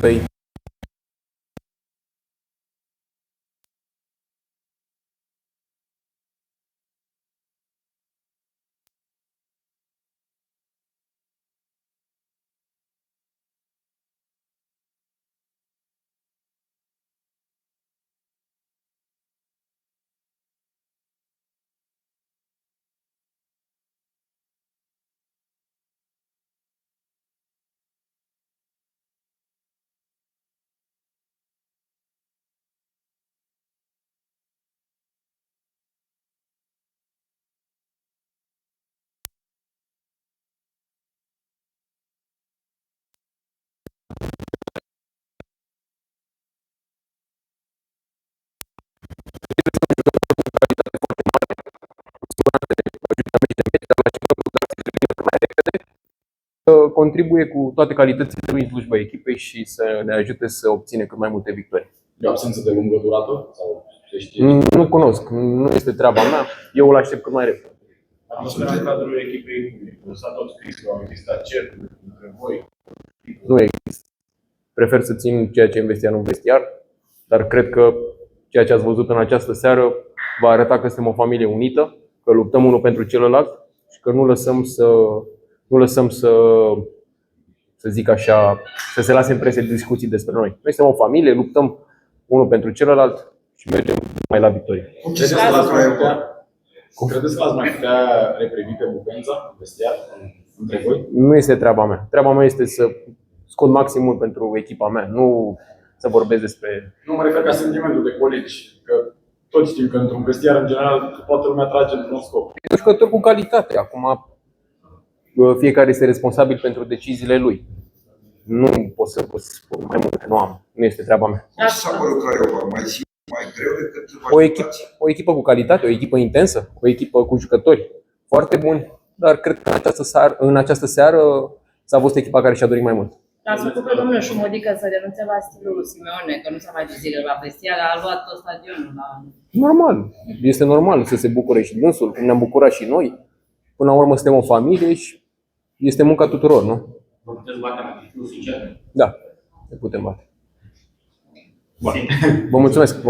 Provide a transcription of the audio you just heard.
echipei. Contribuie cu toate calitățile lui în slujba echipei și să ne ajute să obținem cât mai multe victorii. E o absență de lungă durată? Sau nu cunosc, nu este treaba mea. Eu îl aștept cât mai repede. Atmosfera în cadrul echipei s-a tot scris că au existat certuri între voi. Nu există. Prefer să țin ceea ce investiam în vestiar, dar cred că ceea ce ați văzut în această seară va arăta că suntem o familie unită, că luptăm unul pentru celălalt și că nu lăsăm să zic așa, să se lase impresie de discuții despre noi. Noi suntem o familie, luptăm unul pentru celălalt și mergem mai la victorie. Credeți că l-ați mai putea reprivi pe Bucănța, în vestiar, între voi? Nu este treaba mea. Treaba mea este să scot maximul pentru echipa mea, nu să vorbesc despre... Nu mă refer ca sentimentul de colegi, că toți știm că într-un vestiar, în general, toată lumea trage într-un scop. E un jucător cu calitate. Acum fiecare este responsabil pentru deciziile lui. Nu pot să vă spun mai multe, nu este treaba mea. Cum s-a părut Craiova? Mai greu decât o echipă cu calitate, o echipă intensă, o echipă cu jucători foarte buni, dar cred că în această seară s-a văzut echipa care și-a dorit mai mult. L-ați făcut pe domnul Șumodică să renunțe la stilul lui Simeone, că nu s-a mai zile la vestiar, a luat tot stadionul la... Normal, este normal să se bucure și dânsul, cum ne-am bucurat și noi. Până la urmă suntem o familie și este munca tuturor, nu? Vă puteți bate mai sincer? Da, ne putem bate. Vă mulțumesc.